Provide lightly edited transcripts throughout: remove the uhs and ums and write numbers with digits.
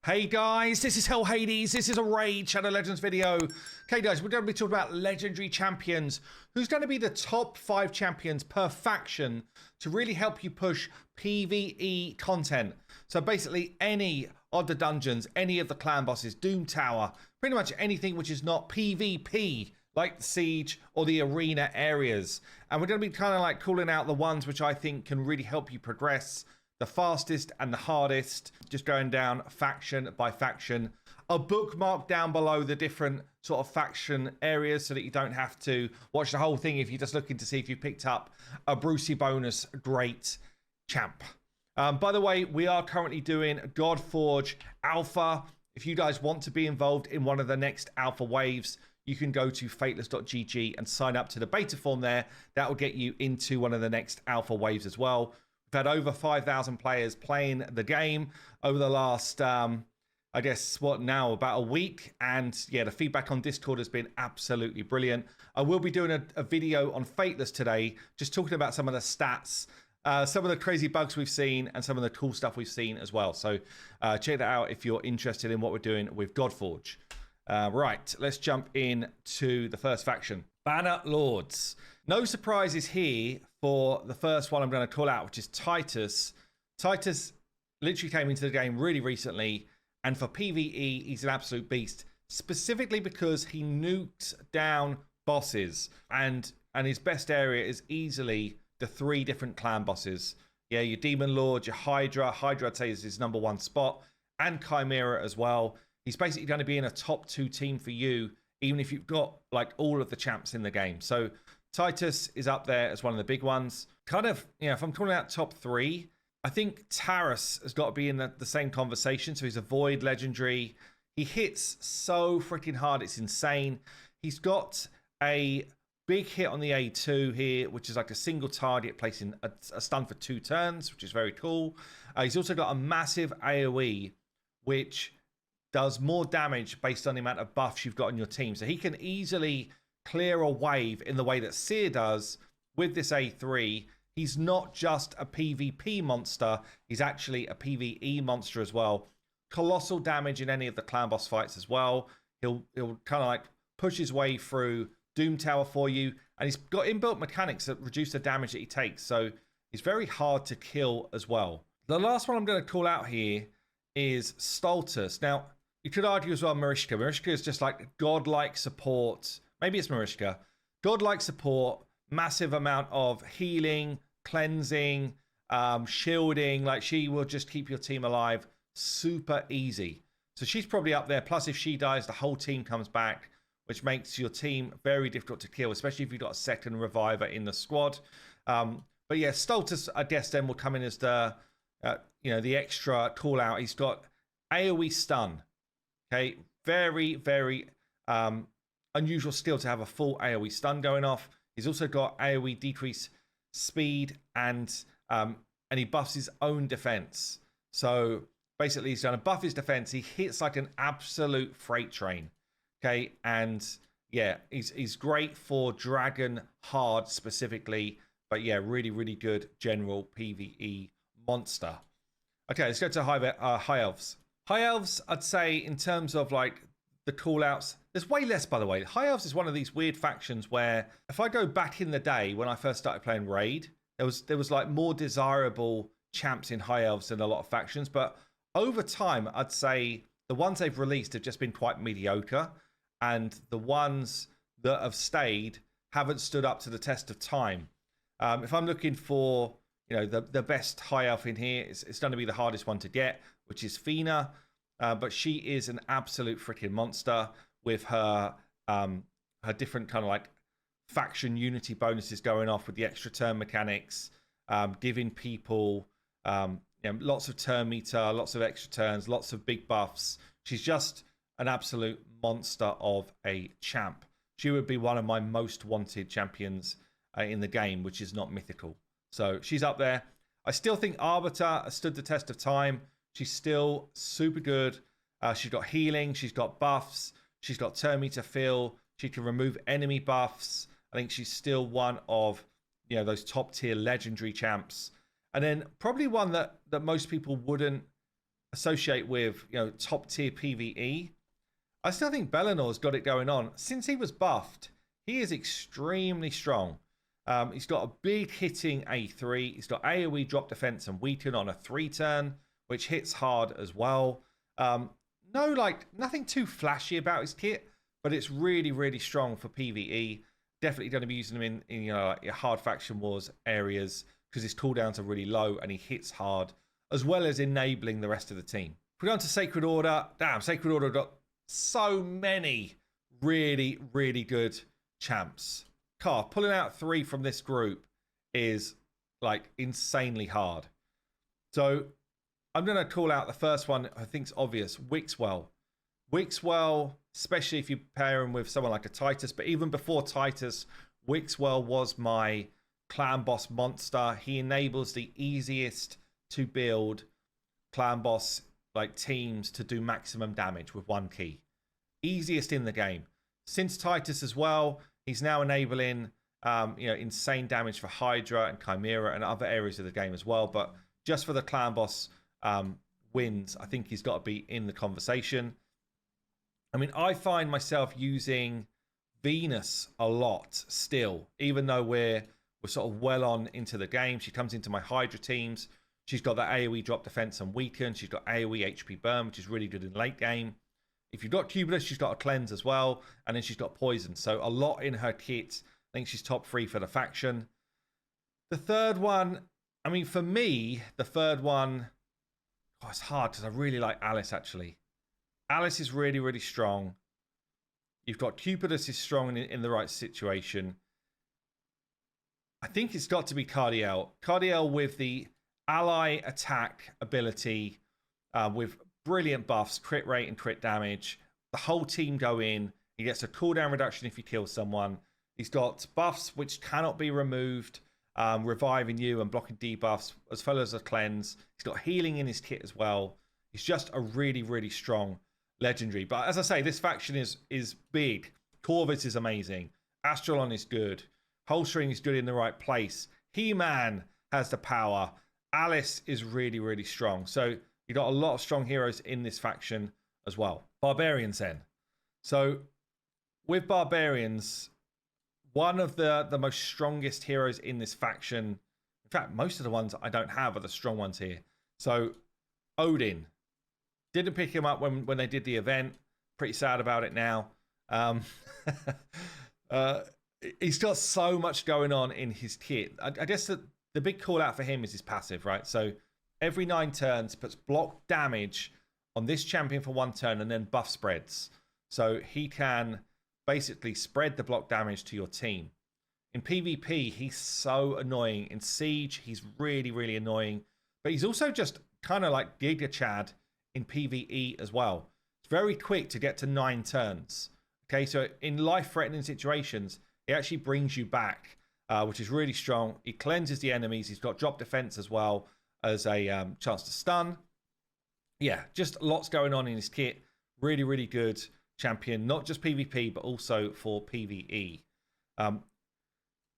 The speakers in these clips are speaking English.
Hey guys, this is Hell Hades. This is a Raid Shadow Legends video. Okay guys, we're going to be talking about legendary champions. Who's going to be the top 5 champions per faction to really help you push PvE content. So basically any of the dungeons, any of the clan bosses, Doom Tower, pretty much anything which is not PvP, like the Siege or the arena areas. And we're going to be kind of like calling out the ones which I think can really help you progress the fastest and the hardest, just going down faction by faction. I'll bookmark down below the different sort of faction areas so that you don't have to watch the whole thing if you're just looking to see if you picked up a Brucey bonus great champ. By the way, we are currently doing GODFORGE Alpha. If you guys want to be involved in one of the next Alpha waves, you can go to fateless.gg and sign up to the beta form there. That will get you into one of the next Alpha waves as well. We've had over 5,000 players playing the game over the last, I guess, about a week. And yeah, the feedback on Discord has been absolutely brilliant. I will be doing a video on Fateless today, just talking about some of the stats, some of the crazy bugs we've seen, and some of the cool stuff we've seen as well. So check that out if you're interested in what we're doing with GODFORGE. Right, let's jump in to the first faction. Banner Lords. No surprises here for the first one I'm going to call out, which is Titus. Titus literally came into the game really recently, and for PvE, he's an absolute beast, specifically because he nukes down bosses, and his best area is easily the 3 different clan bosses. Yeah, your Demon Lord, your Hydra. Hydra, I'd say, is his #1 spot, and Chimera as well. He's basically going to be in a top 2 team for you, even if you've got like all of the champs in the game. So Titus is up there as one of the big ones. Kind of, you know, if I'm calling out top 3, I think Taurus has got to be in the same conversation. So he's a Void legendary. He hits so freaking hard. It's insane. He's got a big hit on the A2 here, which is like a single target placing a stun for 2 turns, which is very cool. He's also got a massive AoE, which does more damage based on the amount of buffs you've got on your team. So he can easily clear a wave in the way that Seer does with this A3. He's not just a PvP monster, he's actually a PvE monster as well. Colossal damage in any of the clan boss fights as well. He'll kind of like push his way through Doom Tower for you, and he's got inbuilt mechanics that reduce the damage that he takes, so he's very hard to kill as well. The last one I'm going to call out here is Stultus. Now, you could argue as well Marishka. Marishka is just like godlike support. Maybe it's Marishka. Godlike support, massive amount of healing, cleansing, shielding. Like, she will just keep your team alive super easy. So she's probably up there. Plus, if she dies, the whole team comes back, which makes your team very difficult to kill, especially if you've got a second reviver in the squad. But yeah, Stultus, I guess, then will come in as the, the extra call out. He's got AoE stun. Okay, very, very unusual skill to have a full AoE stun going off. He's also got AoE decrease speed, and he buffs his own defense. So basically, he's going to buff his defense. He hits like an absolute freight train. Okay, and yeah, he's great for Dragon Hard specifically, but yeah, really, really good general PvE monster. Okay, let's go to High Elves. High Elves, I'd say, in terms of like the call-outs, there's way less, by the way. High Elves is one of these weird factions where, if I go back in the day when I first started playing Raid, there was like more desirable champs in High Elves than a lot of factions. But over time, I'd say the ones they've released have just been quite mediocre, and the ones that have stayed haven't stood up to the test of time. If I'm looking for, the best High Elf in here, it's going to be the hardest one to get, which is Fina, but she is an absolute freaking monster with her different kind of like faction unity bonuses going off with the extra turn mechanics, giving people lots of turn meter, lots of extra turns, lots of big buffs. She's just an absolute monster of a champ. She would be one of my most wanted champions in the game, which is not mythical. So she's up there. I still think Arbiter has stood the test of time. She's still super good. She's got healing. She's got buffs. She's got turn meter fill. She can remove enemy buffs. I think she's still one of those top tier legendary champs. And then probably one that most people wouldn't associate with, you know, top tier PvE, I still think Belenor's got it going on. Since he was buffed, he is extremely strong. He's got a big hitting A3. He's got AoE drop defense and weaken on a 3-turn, which hits hard as well. No, like, nothing too flashy about his kit, but it's really, really strong for PvE. Definitely going to be using him in you know, like your hard faction wars areas because his cooldowns are really low and he hits hard, as well as enabling the rest of the team. If we go on to Sacred Order, damn, Sacred Order got so many really, really good champs. Pulling out 3 from this group is like insanely hard. So I'm going to call out the first one. I think it's obvious. Wixwell. Wixwell, especially if you pair him with someone like a Titus, but even before Titus, Wixwell was my clan boss monster. He enables the easiest to build clan boss like teams to do maximum damage with 1 key. Easiest in the game. Since Titus as well, he's now enabling you know, insane damage for Hydra and Chimera and other areas of the game as well. But just for the clan boss wins, I think he's got to be in the conversation. I mean, I find myself using Venus a lot still, even though we're sort of well on into the game. She comes into my Hydra teams. She's got that AoE drop defense and weaken. She's got AoE HP burn, which is really good in late game. If you've got Cubulus, she's got a cleanse as well. And then she's got poison. So a lot in her kit. I think she's top 3 for the faction. The third one, I mean, for me, the third one, oh, it's hard because I really like Alice, actually. Alice is really, really strong. You've got Cupidus is strong in the right situation. I think it's got to be Cardiel. Cardiel with the ally attack ability with brilliant buffs, crit rate and crit damage. The whole team go in. He gets a cooldown reduction if you kill someone. He's got buffs which cannot be removed, reviving you and blocking debuffs, as well as a cleanse. He's got healing in his kit as well. He's just a really, really strong legendary. But as I say, this faction is big. Corvus is amazing. Astralon is good. Holstring is good in the right place. He-Man has the power. Alice is really, really strong. So you got a lot of strong heroes in this faction as well. Barbarians then. So with Barbarians, one of the most strongest heroes in this faction, in fact, most of the ones I don't have are the strong ones here. So Odin. Didn't pick him up when they did the event. Pretty sad about it now. He's got so much going on in his kit. I guess the big call out for him is his passive, right? So every 9 turns puts block damage on this champion for 1 turn and then buff spreads. So he can basically spread the block damage to your team. In PvP, he's so annoying. In Siege, he's really, really annoying. But he's also just kind of like Giga Chad in PvE as well. It's very quick to get to 9 turns. Okay, so in life-threatening situations, he actually brings you back, which is really strong. He cleanses the enemies. He's got drop defense as well as a chance to stun. Yeah, just lots going on in his kit. Really, really good champion, not just PvP, but also for PvE.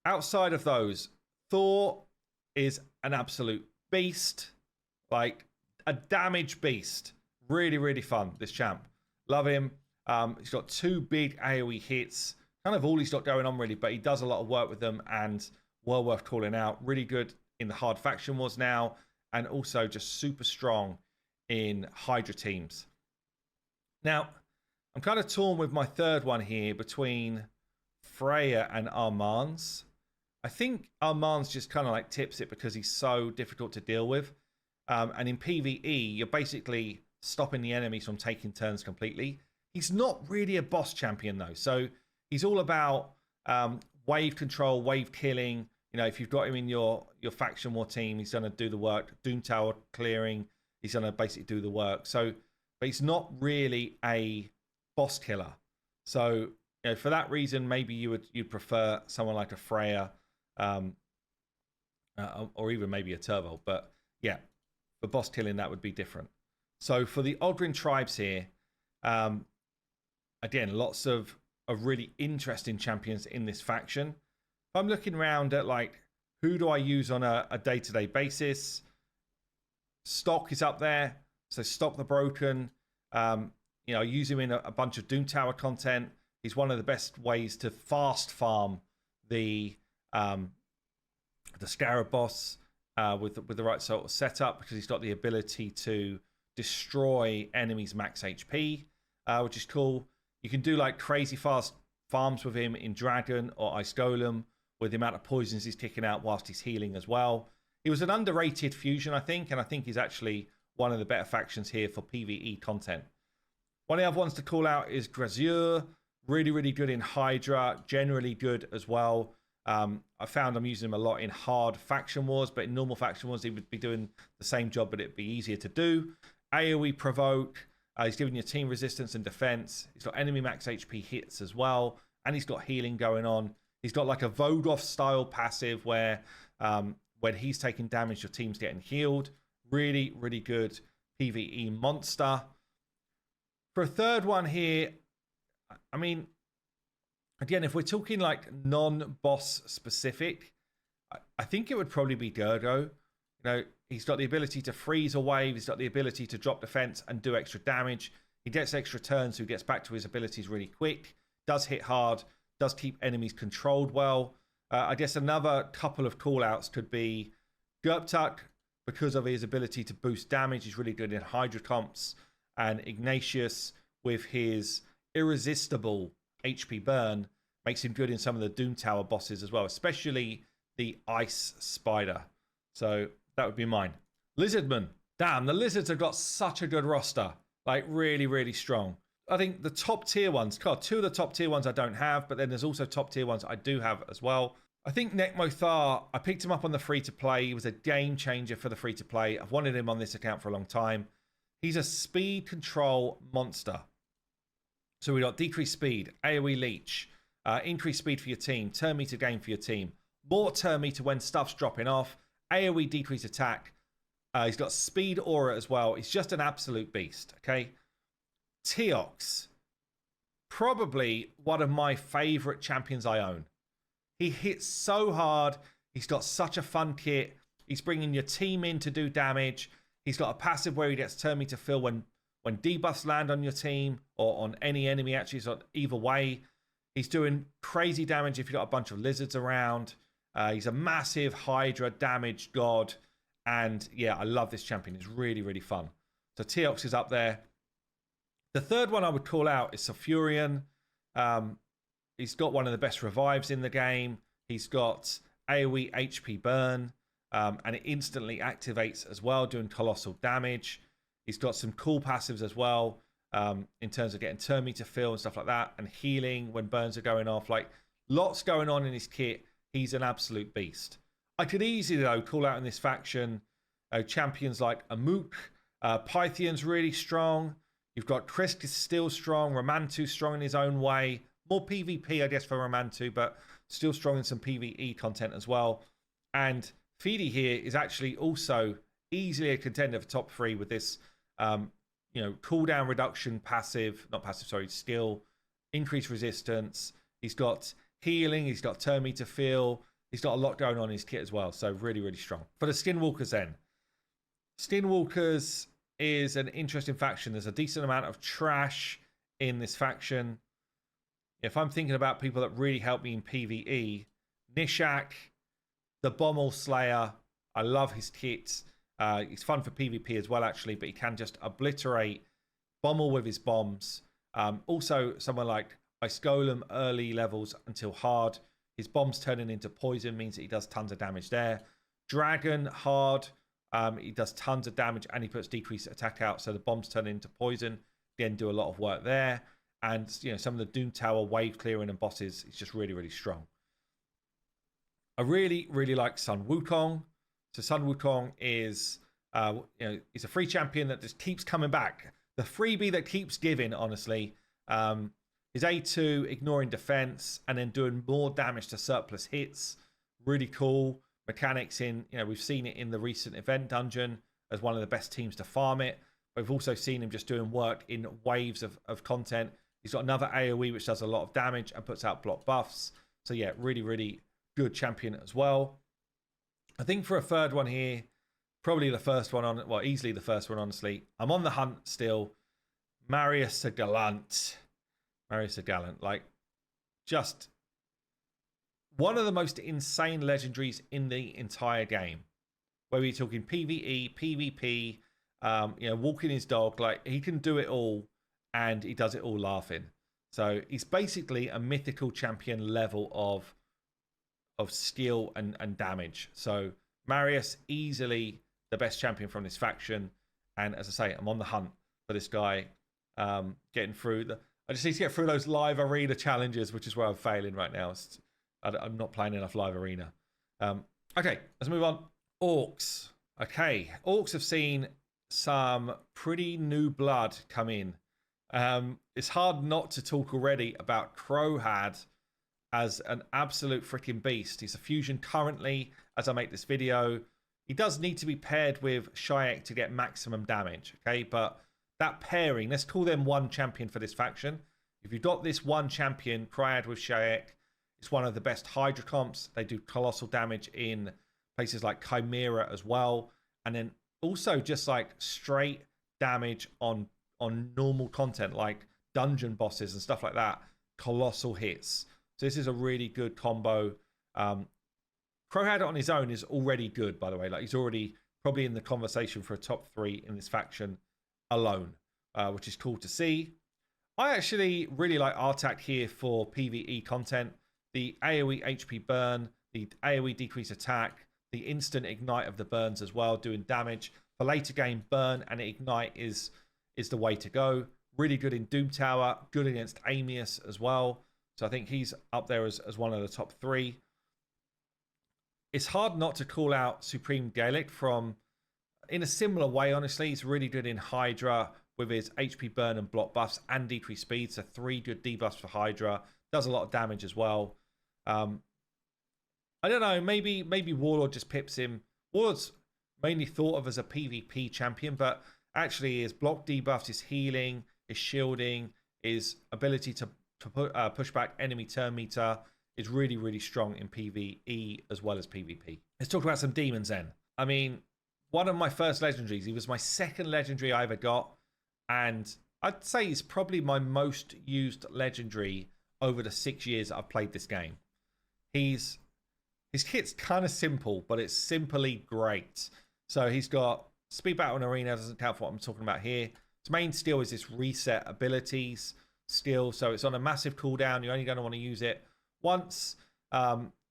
Outside of those, Thor is an absolute beast. Like, a damage beast. Really, really fun, this champ. Love him. He's got 2 big AoE hits. Kind of all he's got going on, really, but he does a lot of work with them and well worth calling out. Really good in the hard faction wars now, and also just super strong in Hydra teams. Now, I'm kind of torn with my third one here between Freya and Armand's. I think Armand's just kind of like tips it because he's so difficult to deal with. And in PvE, you're basically stopping the enemies from taking turns completely. He's not really a boss champion, though. So he's all about wave control, wave killing. You know, if you've got him in your faction war team, he's going to do the work. Doom Tower clearing, he's going to basically do the work. So, but he's not really a boss killer. So, you know, for that reason, maybe you'd prefer someone like a Freya, or even maybe a Turvo. But yeah, for boss killing, that would be different. So for the Ogryn Tribes here, again, lots of really interesting champions in this faction. If I'm looking around at like, who do I use on a day-to-day basis? Stock is up there. So stop the broken. You know, use him in a bunch of Doom Tower content. He's one of the best ways to fast farm the Scarab boss with the right sort of setup, because he's got the ability to destroy enemies max HP, which is cool. You can do like crazy fast farms with him in Dragon or Ice Golem with the amount of poisons he's kicking out whilst he's healing as well. He was an underrated fusion, I think, and I think he's actually one of the better factions here for PvE content. One of the other ones to call out is Grazier. Really, really good in Hydra. Generally good as well. I found I'm using him a lot in hard faction wars, but in normal faction wars, he would be doing the same job, but it'd be easier to do. AoE provoke. He's giving you team resistance and defense. He's got enemy max HP hits as well, and he's got healing going on. He's got like a Vogoth style passive where when he's taking damage, your team's getting healed. Really, really good PvE monster. For a third one here, I mean, again, if we're talking like non-boss specific, I think it would probably be Gergo. You know, he's got the ability to freeze a wave. He's got the ability to drop defense and do extra damage. He gets extra turns, so he gets back to his abilities really quick. Does hit hard. Does keep enemies controlled well. I guess another couple of call-outs could be Gerptuk, because of his ability to boost damage. He's really good in Hydra comps. And Ignatius, with his irresistible HP burn, makes him good in some of the Doom Tower bosses as well, especially the Ice Spider. So that would be mine. Lizardmen. Damn, the Lizards have got such a good roster. Like, really, really strong. I think the top tier ones, God, two of the top tier ones I don't have, but then there's also top tier ones I do have as well. I think Nekmothar, I picked him up on the free-to-play. He was a game changer for the free-to-play. I've wanted him on this account for a long time. He's a speed control monster. So we got decreased speed, AoE leech, increased speed for your team, turn meter gain for your team, more turn meter when stuff's dropping off, AoE decreased attack. He's got speed aura as well. He's just an absolute beast, okay? Teox, probably one of my favorite champions I own. He hits so hard. He's got such a fun kit. He's bringing your team in to do damage. He's got a passive where he gets turn meter fill when debuffs land on your team or on any enemy, actually. So either way, he's doing crazy damage if you've got a bunch of lizards around. He's a massive Hydra damage god. And yeah, I love this champion. It's really, really fun. So Teox is up there. The third one I would call out is Sulfurion. He's got one of the best revives in the game. He's got AoE HP burn, and it instantly activates as well, doing colossal damage. He's got some cool passives as well, in terms of getting turn meter fill and stuff like that, and healing when burns are going off. Like, lots going on in his kit. He's an absolute beast. I could easily, though, call out in this faction champions like Amuk. Pythion's really strong. You've got Krisk is still strong. Ramantu's strong in his own way. More PvP, I guess, for Ramantu, but still strong in some PvE content as well. And Feedy here is actually also easily a contender for top 3 with this, cooldown reduction skill, increased resistance. He's got healing. He's got turn meter fill. He's got a lot going on in his kit as well. So really, really strong. For the Skinwalkers then. Skinwalkers is an interesting faction. There's a decent amount of trash in this faction. If I'm thinking about people that really help me in PvE, Nishak, the Bommel Slayer, I love his kit. He's fun for PvP as well, actually, but he can just obliterate Bommel with his bombs. Also, someone like Ice Golem, early levels until hard. His bombs turning into poison means that he does tons of damage there. Dragon, hard. He does tons of damage and he puts decreased attack out, so the bombs turn into poison. Again, do a lot of work there. And, some of the Doom Tower wave clearing and bosses, it's just really, really strong. I really, really like Sun Wukong. So Sun Wukong is, he's a free champion that just keeps coming back. The freebie that keeps giving, honestly. His A2, ignoring defense, and then doing more damage to surplus hits. Really cool mechanics in, we've seen it in the recent event dungeon as one of the best teams to farm it. But we've also seen him just doing work in waves of content. He's got another AoE which does a lot of damage and puts out block buffs. So yeah, really, really good champion as well. I think for a third one here, Probably the first one on, well, easily the first one, honestly. I'm on the hunt still. Marius the Gallant. Marius the Gallant. Like, just one of the most insane legendaries in the entire game. Whether you're talking PvE, PvP, you know, walking his dog, like, he can do it all, and he does it all laughing. So he's basically a mythical champion level of skill and damage. So Marius, easily the best champion from this faction. And as I say, I'm on the hunt for this guy, getting through I just need to get through those live arena challenges, which is where I'm failing right now. I'm not playing enough live arena. Okay, let's move on. Orcs. Okay, Orcs have seen some pretty new blood come in. It's hard not to talk already about Crowhad as an absolute freaking beast. He's a fusion currently as I make this video. He does need to be paired with Shadowkin to get maximum damage, okay? But that pairing, let's call them one champion for this faction. If you've got this one champion, Crowhad with Shadowkin, it's one of the best Hydra comps. They do colossal damage in places like Chimera as well. And then also just like straight damage on normal content like dungeon bosses and stuff like that. Colossal hits. So this is a really good combo. Crowhad on his own is already good, by the way. Like, he's already probably in the conversation for a top 3 in this faction alone, which is cool to see. I actually really like Artak here for PvE content. The AoE HP burn, the AoE decrease attack, the instant ignite of the burns as well, doing damage. For later game, burn and ignite is the way to go. Really good in Doom Tower, good against Amius as well. So I think he's up there as one of the top 3. It's hard not to call out Supreme Gaelic from, in a similar way, honestly. He's really good in Hydra with his HP burn and block buffs and decreased speed. So 3 good debuffs for Hydra. Does a lot of damage as well. I don't know, maybe Warlord just pips him. Warlord's mainly thought of as a PvP champion, but actually his block debuffs, his healing, his shielding, his ability to push back enemy turn meter is really, really strong in PvE as well as PvP. Let's talk about some demons then. I mean, one of my first legendaries, he was my second legendary I ever got, and I'd say he's probably my most used legendary over the 6 years that I've played this game. His kit's kind of simple, but it's simply great. So he's got speed battle and arena, doesn't count for what I'm talking about here. His main skill is this reset abilities skill. So it's on a massive cooldown. You're only going to want to use it once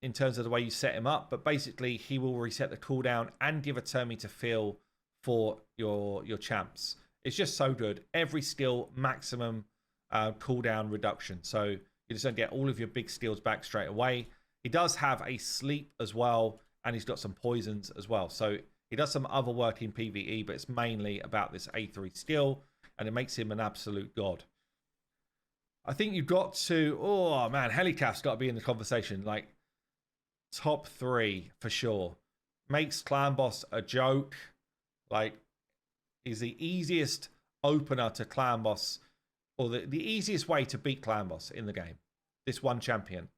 in terms of the way you set him up. But basically, he will reset the cooldown and give a turn meter feel for your champs. It's just so good. Every skill, maximum cooldown reduction. So you just don't get all of your big skills back straight away. He does have a sleep as well, and he's got some poisons as well. So he does some other work in PvE, but it's mainly about this A3 skill, and it makes him an absolute god. I think you've got to, oh man, Helicaf's got to be in the conversation. Like, top 3 for sure. Makes Clan Boss a joke. Like, he's the easiest opener to Clan Boss, or the easiest way to beat Clan Boss in the game. This one champion.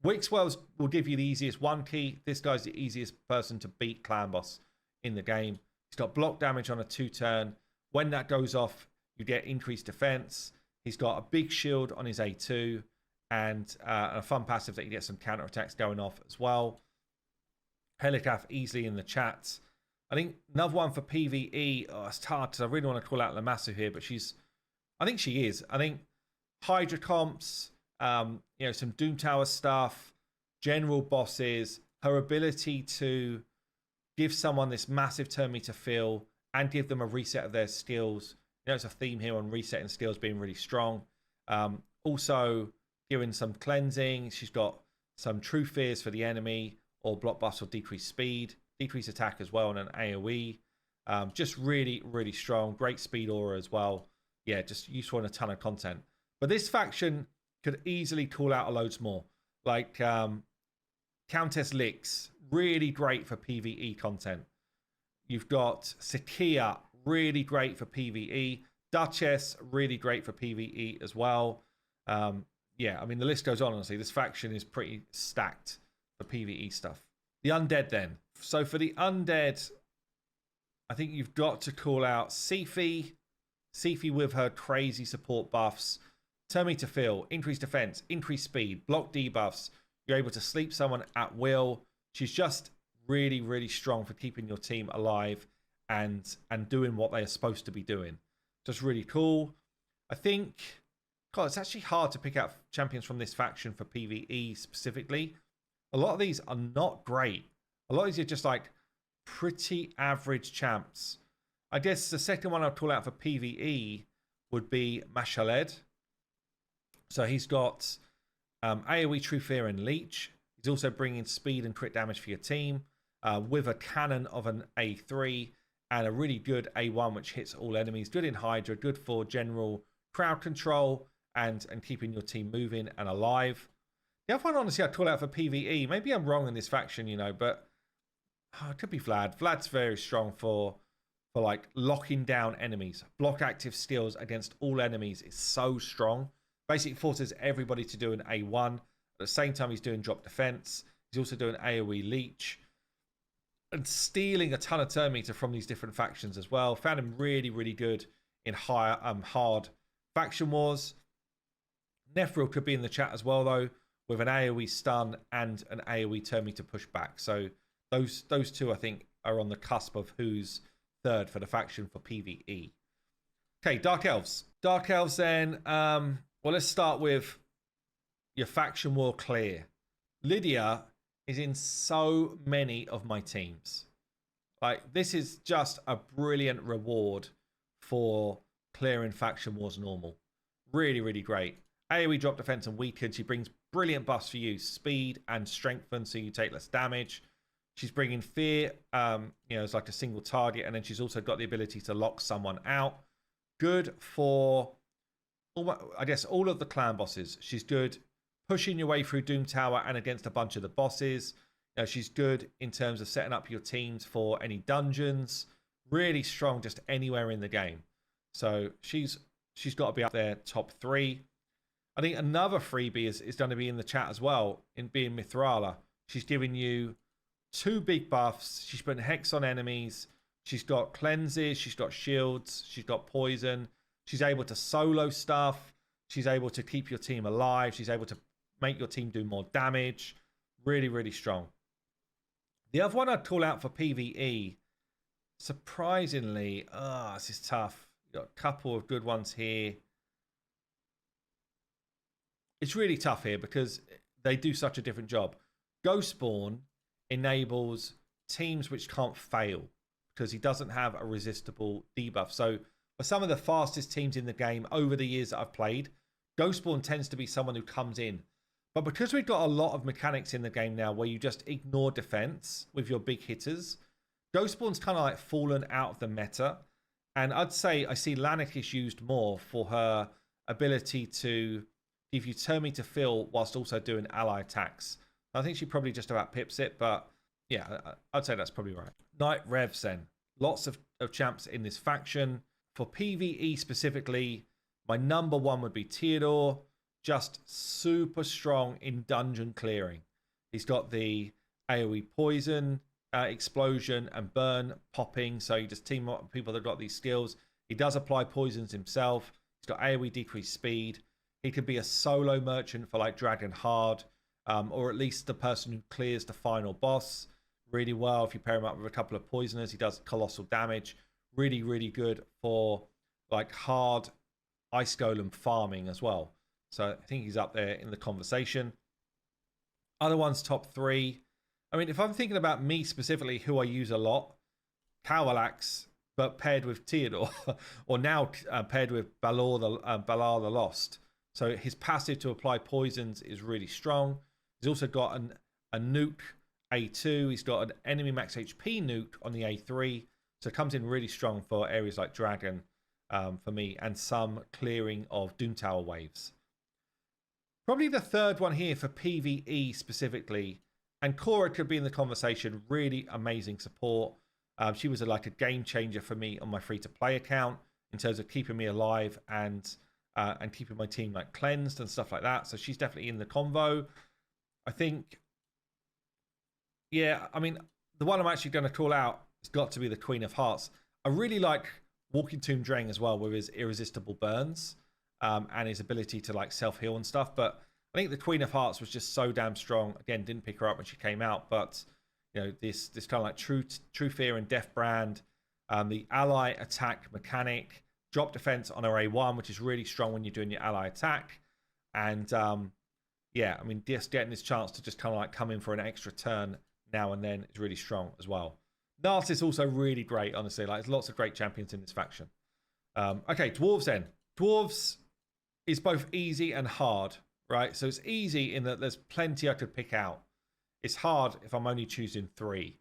Wixwells will give you the easiest 1 key. This guy's the easiest person to beat Clan Boss in the game. He's got block damage on a 2-turn. When that goes off, you get increased defense. He's got a big shield on his A2 and a fun passive that you get some counterattacks going off as well. Helicaf easily in the chat. I think another one for PvE. Oh, it's hard because I really want to call out Lamassu here, but I think she is. I think Hydra comps, you know, some Doom Tower stuff, general bosses, her ability to give someone this massive turn meter feel and give them a reset of their skills. You know, it's a theme here on resetting skills being really strong. Also giving some cleansing. She's got some true fears for the enemy, or block buffs or decreased speed, decreased attack as well, and an AoE. Just really, really strong. Great speed aura as well. Yeah, just useful in a ton of content. But this faction could easily call out a loads more. Like Countess Lix, really great for PvE content. You've got Sakia, really great for PvE. Duchess, really great for PvE as well. Yeah, I mean, the list goes on, honestly. This faction is pretty stacked for PvE stuff. The Undead then. So for the Undead, I think you've got to call out Sifi. Sifi with her crazy support buffs. Turn me to feel, increased defense, increased speed, block debuffs. You're able to sleep someone at will. She's just really, really strong for keeping your team alive and doing what they are supposed to be doing. Just really cool. I think, God, it's actually hard to pick out champions from this faction for PvE specifically. A lot of these are not great. A lot of these are just like pretty average champs. I guess the second one I'll call out for PvE would be Mashaled. So he's got AoE True Fear and Leech. He's also bringing speed and crit damage for your team with a cannon of an A3 and a really good A1 which hits all enemies. Good in Hydra, good for general crowd control and keeping your team moving and alive. The other one, honestly, I'd call out for PvE. Maybe I'm wrong in this faction, you know, but it could be Vlad. Vlad's very strong for like locking down enemies. Block active skills against all enemies is so strong. Basically forces everybody to do an A1. At the same time, he's doing drop defense. He's also doing AoE Leech. And stealing a ton of turn meter from these different factions as well. Found him really, really good in hard faction wars. Nephril could be in the chat as well, though, with an AoE stun and an AoE turn meter push back. So those two, I think, are on the cusp of who's third for the faction for PvE. Okay, Dark Elves. Dark Elves then... well, let's start with your faction war clear. Lydia is in so many of my teams. Like, this is just a brilliant reward for clearing faction wars normal. Really, really great. AoE drop defense and weakened. She brings brilliant buffs for you. Speed and strengthen, so you take less damage. She's bringing fear, as like a single target. And then she's also got the ability to lock someone out. Good for... I guess all of the clan bosses. She's good pushing your way through Doom Tower and against a bunch of the bosses. She's good in terms of setting up your teams for any dungeons. Really strong just anywhere in the game. So she's got to be up there top 3. I think another freebie is going to be in the chat as well, in being Mithrala. She's giving you 2 big buffs. She's putting Hex on enemies. She's got cleanses. She's got shields. She's got poison. She's able to solo stuff. She's able to keep your team alive. She's able to make your team do more damage. Really, really strong. The other one I'd call out for PvE, surprisingly, this is tough. You've got a couple of good ones here. It's really tough here because they do such a different job. Ghostborn enables teams which can't fail because he doesn't have a resistible debuff. So for some of the fastest teams in the game over the years that I've played, Ghostborn tends to be someone who comes in. But because we've got a lot of mechanics in the game now where you just ignore defense with your big hitters, Ghostborn's kind of like fallen out of the meta. And I'd say I see Lanikish used more for her ability to give you turn me to fill whilst also doing ally attacks. I think she probably just about pips it, but yeah, I'd say that's probably right. Knight Revs then. Lots of champs in this faction. For PvE specifically, my number 1 would be Theodore. Just super strong in dungeon clearing. He's got the AoE poison, explosion, and burn popping. So you just team up with people that have got these skills. He does apply poisons himself. He's got AoE decreased speed. He could be a solo merchant for like Dragon Hard, or at least the person who clears the final boss really well. If you pair him up with a couple of poisoners, he does colossal damage. Really, really good for like hard Ice Golem farming as well. So I think he's up there in the conversation. Other ones, top 3. I mean, if I'm thinking about me specifically, who I use a lot, Cowalax, but paired with Theodore, or now paired with Balar the Lost. So his passive to apply poisons is really strong. He's also got a nuke A2. He's got an enemy max HP nuke on the A3. So it comes in really strong for areas like Dragon for me, and some clearing of Doom Tower waves. Probably the third one here for PvE specifically, and Cora could be in the conversation. Really amazing support. She was like a game changer for me on my free-to-play account in terms of keeping me alive and keeping my team like cleansed and stuff like that. So she's definitely in the convo. I think, yeah, I mean, the one I'm actually going to call out it's got to be the Queen of Hearts. I really like Walking Tomb Drang as well with his irresistible burns and his ability to like self-heal and stuff. But I think the Queen of Hearts was just so damn strong. Again, didn't pick her up when she came out, but you know, this kind of like true fear and death brand, the ally attack mechanic, drop defense on her A1, which is really strong when you're doing your ally attack. And yeah, I mean, just getting this chance to just kind of like come in for an extra turn now and then is really strong as well. Nart is also really great, honestly. Like, there's lots of great champions in this faction. Okay, Dwarves then. Dwarves is both easy and hard, right? So it's easy in that there's plenty I could pick out. It's hard if I'm only choosing 3.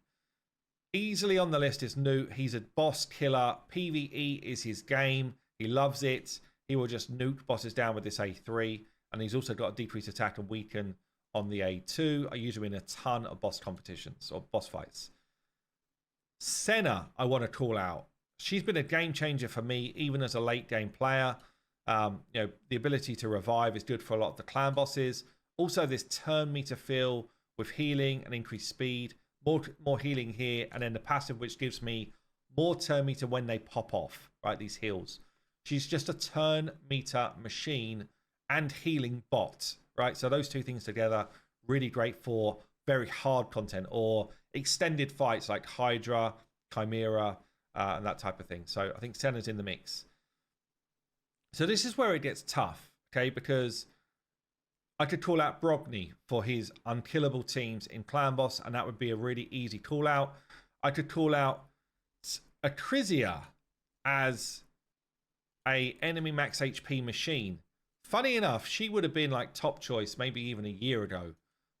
Easily on the list is Newt. He's a boss killer. PvE is his game. He loves it. He will just nuke bosses down with this A3. And he's also got a decreased attack and weaken on the A2. I use him in a ton of boss competitions or boss fights. Senna, I want to call out. She's been a game changer for me, even as a late game player. You know, the ability to revive is good for a lot of the clan bosses. Also, this turn meter feel with healing and increased speed. More healing here, and then the passive, which gives me more turn meter when they pop off, right? These heals. She's just a turn meter machine and healing bot, right? So those two things together, really great for very hard content or extended fights like Hydra, Chimera, and that type of thing. So I think Senna's in the mix. So this is where it gets tough, okay? Because I could call out Brogni for his unkillable teams in Clan Boss, and that would be a really easy call out. I could call out Acrisia as a enemy max HP machine. Funny enough, she would have been like top choice maybe even a year ago,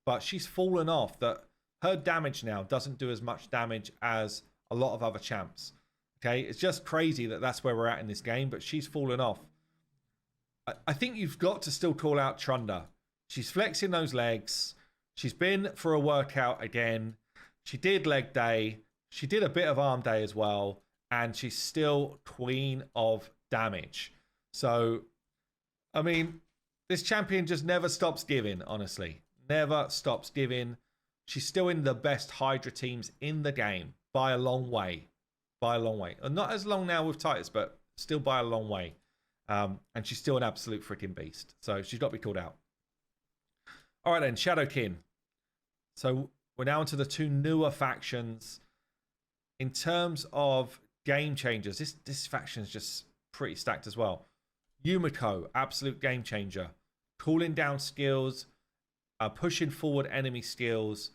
but she's fallen off. That her damage now doesn't do as much damage as a lot of other champs. Okay, it's just crazy that that's where we're at in this game, but she's fallen off. I think you've got to still call out Trunda. She's flexing those legs. She's been for a workout again. She did leg day. She did a bit of arm day as well. And she's still queen of damage. So, I mean, this champion just never stops giving, honestly. Never stops giving. She's still in the best Hydra teams in the game by a long way. By a long way. And not as long now with Titus, but still by a long way. And she's still an absolute freaking beast. So she's got to be called out. All right then, Shadowkin. So we're now into the 2 newer factions. In terms of game changers, this faction is just pretty stacked as well. Yumiko, absolute game changer. Cooling down skills, pushing forward enemy skills.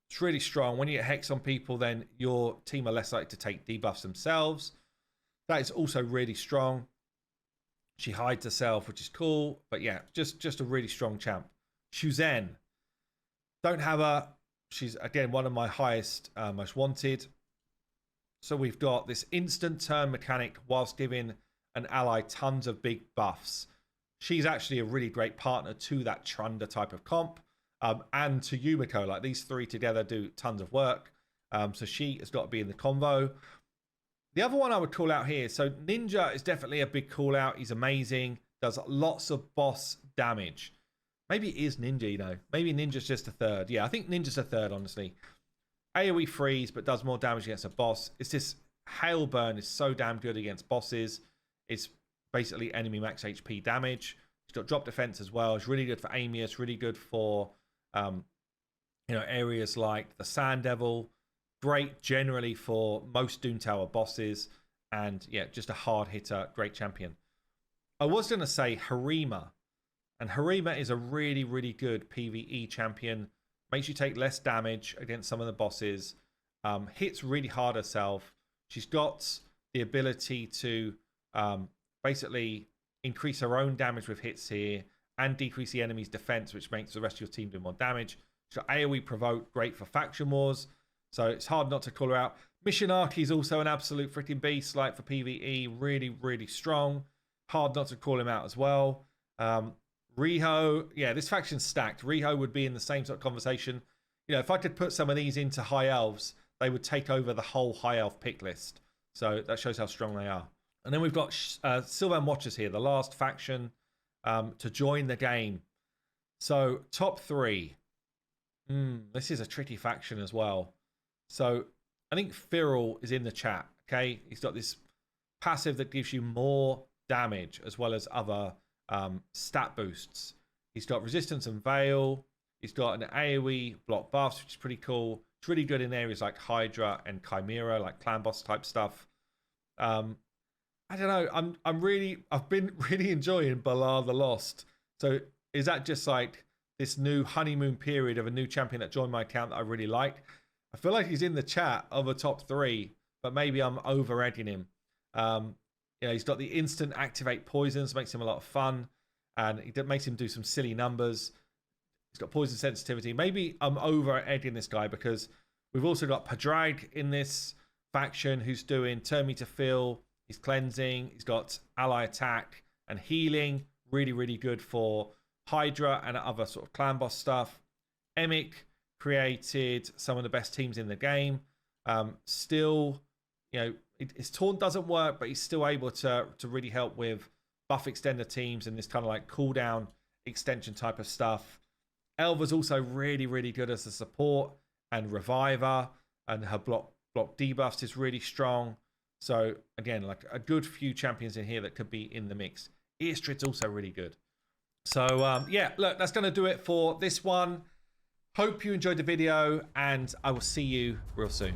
It's really strong. When you get Hex on people, then your team are less likely to take debuffs themselves. That is also really strong. She hides herself, which is cool. But yeah, just a really strong champ. Shuzen. Don't have her. She's, again, one of my highest, most wanted. So we've got this instant turn mechanic whilst giving an ally tons of big buffs. She's actually a really great partner to that Trunda type of comp. And to Yumiko. Like, these 3 together do tons of work. So she has got to be in the convo. The other one I would call out here, so Ninja is definitely a big call out. He's amazing. Does lots of boss damage. Maybe it is Ninja, you know. Maybe Ninja's just a 3rd. Yeah, I think Ninja's a 3rd, honestly. AoE freeze, but does more damage against a boss. It's this Hail Burn is so damn good against bosses. It's basically enemy max HP damage. It's got drop defense as well. It's really good for Amius. Really good for areas like the Sand Devil. Great generally for most Doom Tower bosses. And yeah, just a hard hitter. Great champion. I was going to say Harima. And Harima is a really, really good PvE champion. Makes you take less damage against some of the bosses. Hits really hard herself. She's got the ability to basically increase her own damage with hits here and decrease the enemy's defense, which makes the rest of your team do more damage. She's got AoE Provoke, great for faction wars. So it's hard not to call her out. Mishinaki is also an absolute freaking beast, like for PvE. Really, really strong. Hard not to call him out as well. Riho, yeah, this faction's stacked. Riho would be in the same sort of conversation. You know, if I could put some of these into High Elves, they would take over the whole High Elf pick list. So that shows how strong they are. And then we've got Sylvan Watchers here, the last faction to join the game. So top 3. This is a tricky faction as well. So I think Feral is in the chat. Okay, he's got this passive that gives you more damage as well as other stat boosts. He's got resistance and veil. He's got an AoE block buffs, which is pretty cool. It's really good in areas like Hydra and Chimera, like clan boss type stuff. I don't know. I've been really enjoying Balar the Lost. So is that just like this new honeymoon period of a new champion that joined my account that I really like? I feel like he's in the chat of a top 3, but maybe I'm over-egging him. He's got the instant activate poisons, makes him a lot of fun, and it makes him do some silly numbers. He's got poison sensitivity. Maybe I'm over-egging this guy because we've also got Padraig in this faction who's doing turn me to fill. He's cleansing. He's got ally attack and healing. Really, really good for Hydra and other sort of clan boss stuff. Emic created some of the best teams in the game. Still, his taunt doesn't work, but he's still able to really help with buff extender teams and this kind of like cooldown extension type of stuff. Elves is also really, really good as a support and reviver, and her block debuffs is really strong. So again, like a good few champions in here that could be in the mix. Eastrid's also really good. So yeah, look, that's going to do it for this one. Hope you enjoyed the video, and I will see you real soon.